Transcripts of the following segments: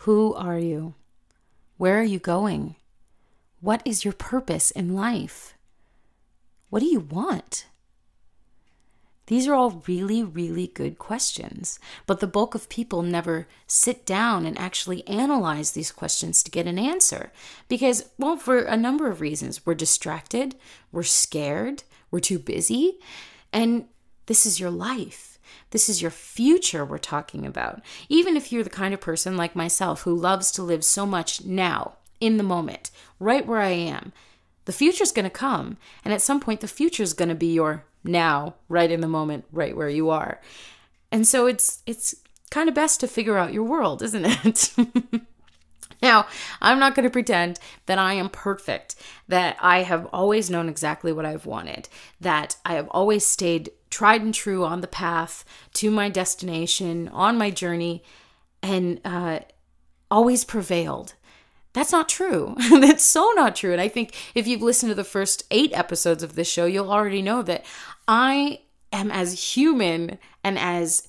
Who are you? Where are you going? What is your purpose in life? What do you want? These are all really, really good questions, but the bulk of people never sit down and actually analyze these questions to get an answer because, well, for a number of reasons. We're distracted, we're scared, we're too busy, and this is your life. This is your future we're talking about. Even if you're the kind of person like myself who loves to live so much now, in the moment, right where I am, the future's going to come, and at some point the future's going to be your now, right in the moment, right where you are. And so it's kind of best to figure out your world, isn't it? Now, I'm not going to pretend that I am perfect, that I have always known exactly what I've wanted, that I have always stayed tried and true on the path to my destination, on my journey, and always prevailed. That's not true. That's so not true. And I think if you've listened to the first 8 episodes of this show, you'll already know that I am as human and as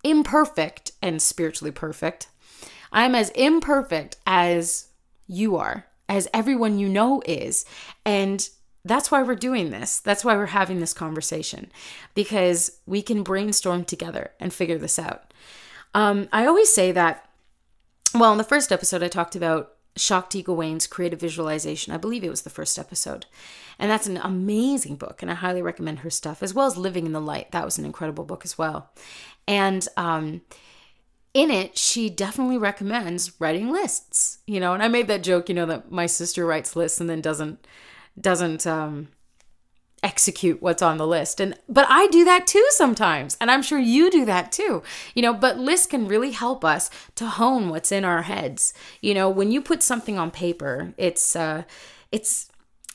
imperfect and spiritually perfect. I'm as imperfect as you are, as everyone you know is. And that's why we're doing this. That's why we're having this conversation, because we can brainstorm together and figure this out. I always say that, well, in the first episode, I talked about Shakti Gawaine's Creative Visualization. I believe it was the first episode. And that's an amazing book, and I highly recommend her stuff, as well as Living in the Light. That was an incredible book as well. And in it, she definitely recommends writing lists, and I made that joke, that my sister writes lists and then doesn't execute what's on the list. But I do that too sometimes. And I'm sure you do that too, but lists can really help us to hone what's in our heads. When you put something on paper, it's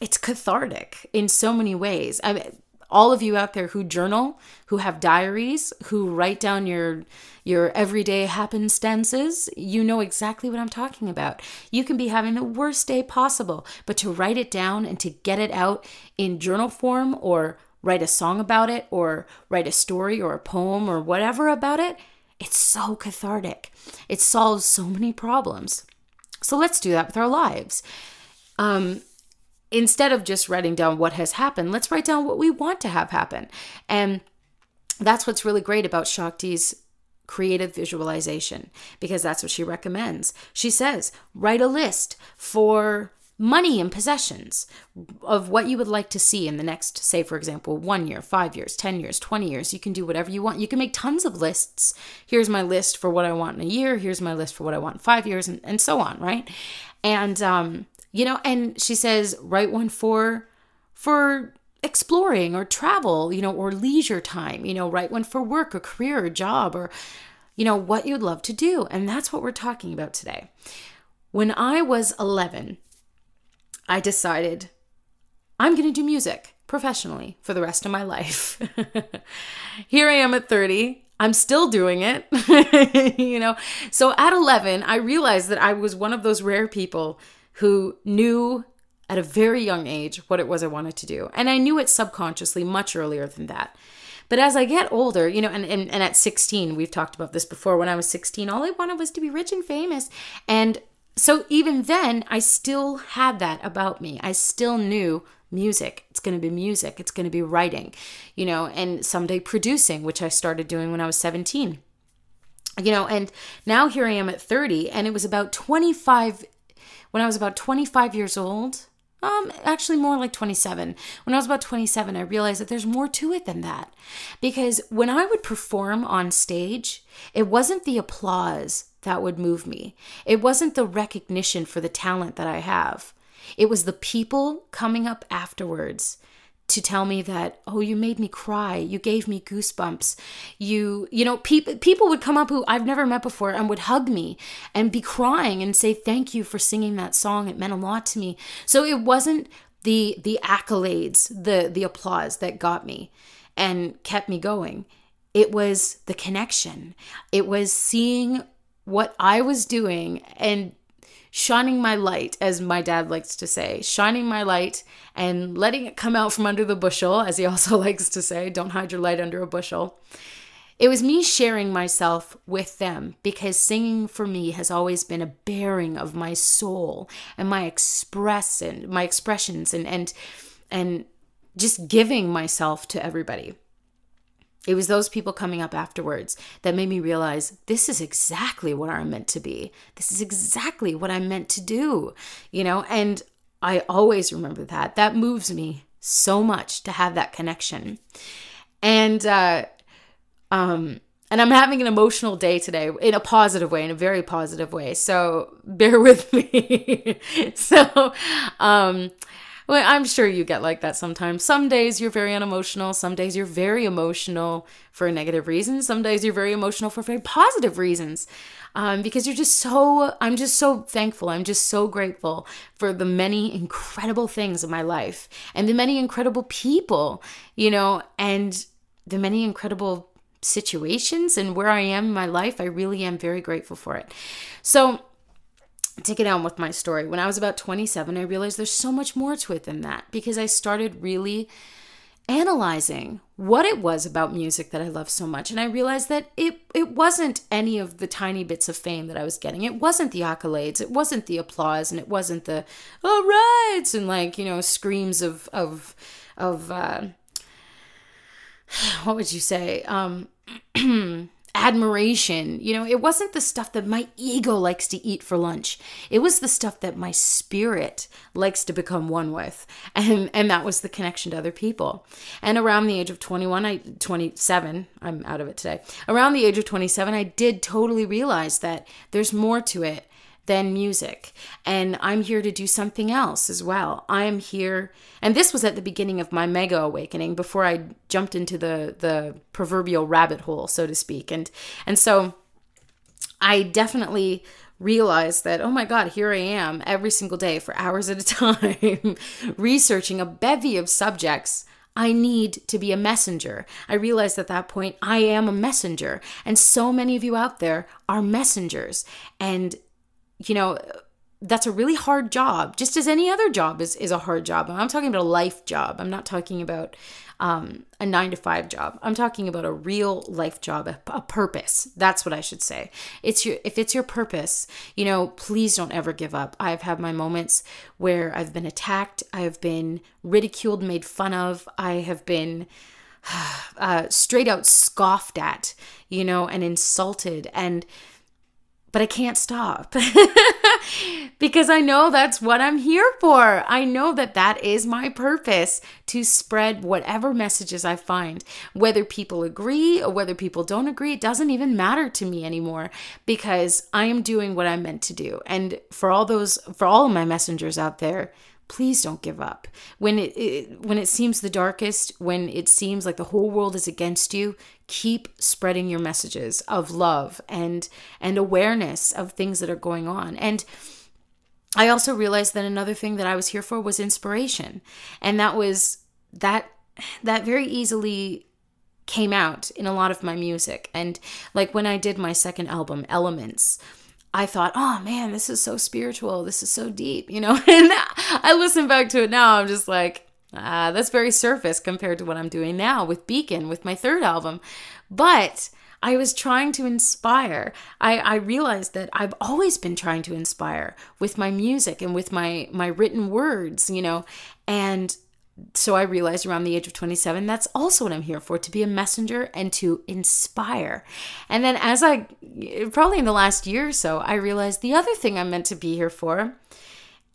cathartic in so many ways. I mean, all of you out there who journal, who have diaries, who write down your everyday happenstances, you know exactly what I'm talking about. You can be having the worst day possible, but to write it down and to get it out in journal form, or write a song about it, or write a story or a poem or whatever about it, it's so cathartic. It solves so many problems. So let's do that with our lives. Instead of just writing down what has happened, let's write down what we want to have happen. And that's what's really great about Shakti's creative visualization, because that's what she recommends. She says, write a list for money and possessions of what you would like to see in the next, say, for example, 1 year, 5 years, 10 years, 20 years. You can do whatever you want. You can make tons of lists. Here's my list for what I want in a year. Here's my list for what I want in 5 years, and so on, right? And, and she says, write one for exploring or travel, or leisure time, write one for work or career or job, or, what you'd love to do. And that's what we're talking about today. When I was 11, I decided I'm going to do music professionally for the rest of my life. Here I am at 30. I'm still doing it, So at 11, I realized that I was one of those rare people who knew at a very young age what it was I wanted to do. And I knew it subconsciously much earlier than that. But as I get older, and at 16, we've talked about this before, when I was 16, all I wanted was to be rich and famous. And so even then, I still had that about me. I still knew music. It's going to be music. It's going to be writing, and someday producing, which I started doing when I was 17. And now here I am at 30, and it was about 25 when I was about 25 years old, actually more like 27. When I was about 27, I realized that there's more to it than that. Because when I would perform on stage, it wasn't the applause that would move me. It wasn't the recognition for the talent that I have. It was the people coming up afterwards to tell me that, oh, you made me cry. You gave me goosebumps. People would come up who I've never met before and would hug me and be crying and say, thank you for singing that song. It meant a lot to me. So it wasn't the accolades, the applause that got me and kept me going. It was the connection. It was seeing what I was doing and shining my light, as my dad likes to say, shining my light and letting it come out from under the bushel, as he also likes to say, don't hide your light under a bushel. it was me sharing myself with them, because singing for me has always been a bearing of my soul and my expressions and just giving myself to everybody. It was those people coming up afterwards that made me realize this is exactly what I'm meant to be. This is exactly what I'm meant to do, and I always remember that. That moves me so much to have that connection. And I'm having an emotional day today in a positive way, in a very positive way. So bear with me. Well, I'm sure you get like that sometimes. Some days you're very unemotional. Some days you're very emotional for a negative reason. Some days you're very emotional for very positive reasons. Because I'm just so thankful. I'm just so grateful for the many incredible things in my life and the many incredible people, and the many incredible situations and where I am in my life. I really am very grateful for it. So, to get on with my story, when I was about 27, I realized there's so much more to it than that, because I started really analyzing what it was about music that I love so much. And I realized that it wasn't any of the tiny bits of fame that I was getting. It wasn't the accolades. It wasn't the applause. And it wasn't the, all right, and screams of what would you say? Admiration. It wasn't the stuff that my ego likes to eat for lunch. It was the stuff that my spirit likes to become one with. And that was the connection to other people. And around the age of 27, I'm out of it today. Around the age of 27, I did totally realize that there's more to it than music. And I'm here to do something else as well. I am here. And this was at the beginning of my mega awakening, before I jumped into the proverbial rabbit hole, so to speak. And so I definitely realized that, oh my God, here I am every single day for hours at a time, researching a bevy of subjects. I need to be a messenger. I realized at that point, I am a messenger. And so many of you out there are messengers. And that's a really hard job, just as any other job is a hard job. I'm talking about a life job. I'm not talking about a 9-to-5 job. I'm talking about a real life job, a purpose. That's what I should say. If it's your purpose, please don't ever give up. I've had my moments where I've been attacked. I've been ridiculed, made fun of. I have been straight out scoffed at, and insulted. But I can't stop because I know that's what I'm here for. I know that is my purpose, to spread whatever messages I find. Whether people agree or whether people don't agree, it doesn't even matter to me anymore, because I am doing what I'm meant to do. And for all of my messengers out there, please don't give up. When it seems the darkest, when it seems like the whole world is against you, keep spreading your messages of love and awareness of things that are going on. And I also realized that another thing that I was here for was inspiration. And that very easily came out in a lot of my music. And like when I did my second album, Elements, I thought, oh man, this is so spiritual. This is so deep, and I listen back to it now. I'm just like, that's very surface compared to what I'm doing now with Beacon, with my third album. But I was trying to inspire. I realized that I've always been trying to inspire with my music and with my written words, and so I realized around the age of 27, that's also what I'm here for, to be a messenger and to inspire. And then probably in the last year or so, I realized the other thing I'm meant to be here for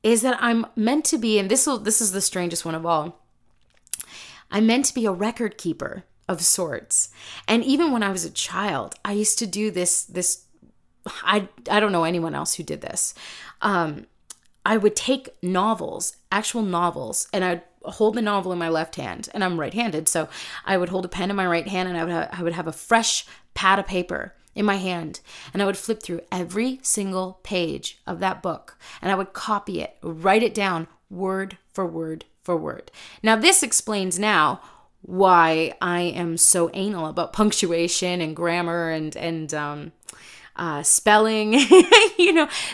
is that I'm meant to be, and this is the strangest one of all, I'm meant to be a record keeper of sorts. And even when I was a child, I used to do this, I don't know anyone else who did this. I would take actual novels, and I'd hold the novel in my left hand, and I'm right-handed, so I would hold a pen in my right hand, and I would have a fresh pad of paper in my hand, and I would flip through every single page of that book, and I would copy it, write it down word for word for word. Now this explains now why I am so anal about punctuation and grammar and spelling,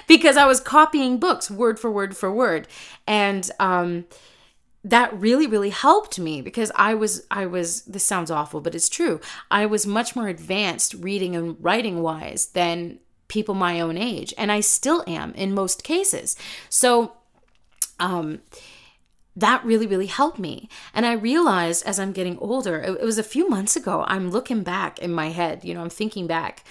because I was copying books word for word for word. And that really, really helped me because I was, this sounds awful, but it's true. I was much more advanced reading and writing wise than people my own age. And I still am in most cases. So, that really, really helped me. And I realized as I'm getting older, it was a few months ago, I'm looking back in my head, I'm thinking back,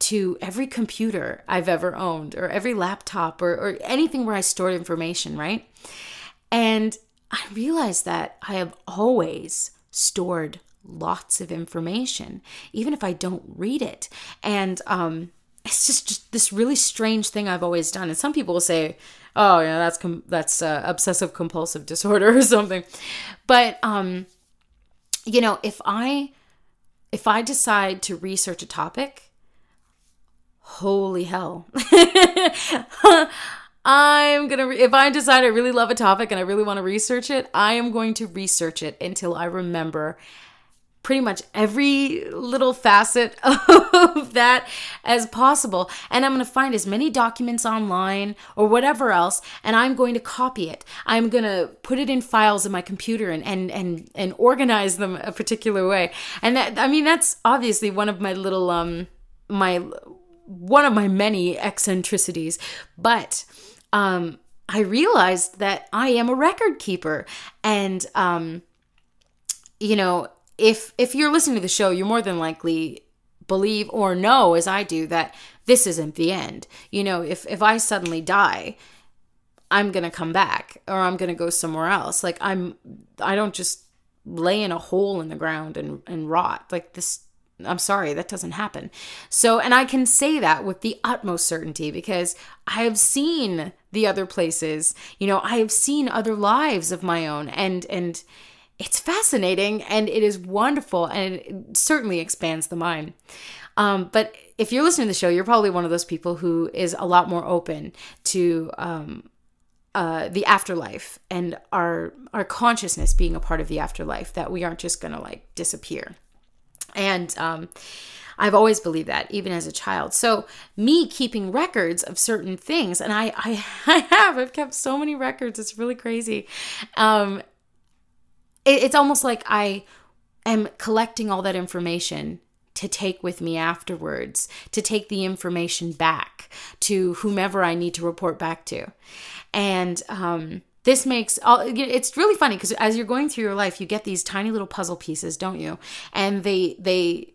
to every computer I've ever owned or every laptop or anything where I stored information, right? And I realized that I have always stored lots of information, even if I don't read it. And it's just this really strange thing I've always done. And some people will say, oh, yeah, that's obsessive compulsive disorder or something. But, if I decide to research a topic, holy hell. If I decide I really love a topic and I really want to research it, I am going to research it until I remember pretty much every little facet of that as possible. And I'm going to find as many documents online or whatever else, and I'm going to copy it. I'm going to put it in files in my computer and organize them a particular way. And that's obviously one of my little, one of my many eccentricities. But I realized that I am a record keeper. And, if you're listening to the show, you're more than likely believe or know, as I do, that this isn't the end. If I suddenly die, I'm going to come back or I'm going to go somewhere else. Like I don't just lay in a hole in the ground and rot like this. I'm sorry, that doesn't happen. So, and I can say that with the utmost certainty because I have seen the other places, I have seen other lives of my own and it's fascinating and it is wonderful and it certainly expands the mind. But if you're listening to the show, you're probably one of those people who is a lot more open to the afterlife and our consciousness being a part of the afterlife, that we aren't just going to disappear. And I've always believed that, even as a child. So me keeping records of certain things, and I've kept so many records, it's really crazy. It's almost like I am collecting all that information to take with me afterwards, to take the information back to whomever I need to report back to. And this makes it's really funny because as you're going through your life, you get these tiny little puzzle pieces, don't you? And they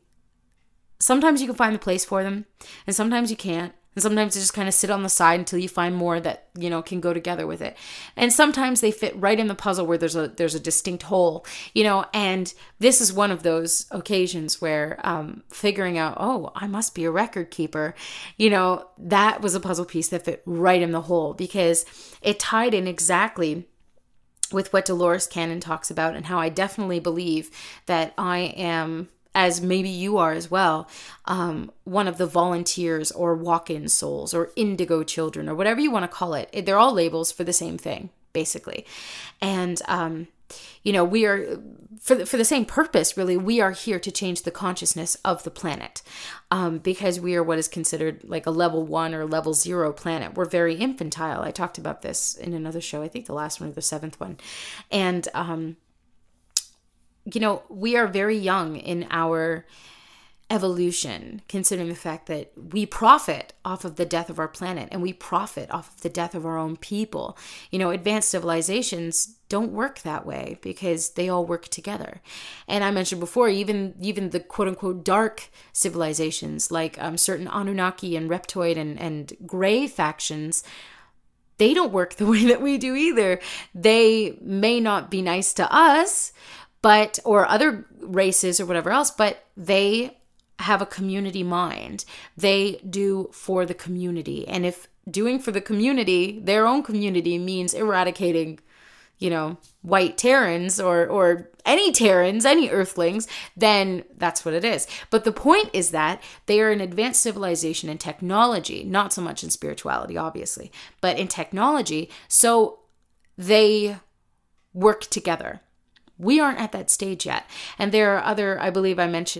sometimes you can find the place for them, and sometimes you can't. And sometimes they just kind of sit on the side until you find more that, can go together with it. And sometimes they fit right in the puzzle where there's a distinct hole, and this is one of those occasions where figuring out, oh, I must be a record keeper, that was a puzzle piece that fit right in the hole because it tied in exactly with what Dolores Cannon talks about and how I definitely believe that I am, as maybe you are as well, one of the volunteers or walk-in souls or indigo children or whatever you want to call it. They're all labels for the same thing, basically. And, we are, for the same purpose, really, we are here to change the consciousness of the planet because we are what is considered like a level 1 or level 0 planet. We're very infantile. I talked about this in another show, I think the last one or the 7th one. And, we are very young in our evolution, considering the fact that we profit off of the death of our planet and we profit off of the death of our own people. Advanced civilizations don't work that way because they all work together. And I mentioned before, even the quote unquote dark civilizations like certain Anunnaki and Reptoid and Gray factions, they don't work the way that we do either. They may not be nice to us, or other races or whatever else, but they have a community mind. They do for the community. And if doing for the community, their own community, means eradicating, white Terrans or any Terrans, any Earthlings, then that's what it is. But the point is that they are an advanced civilization in technology, not so much in spirituality, obviously, but in technology. So they work together. We aren't at that stage yet. And there are other, I believe I mentioned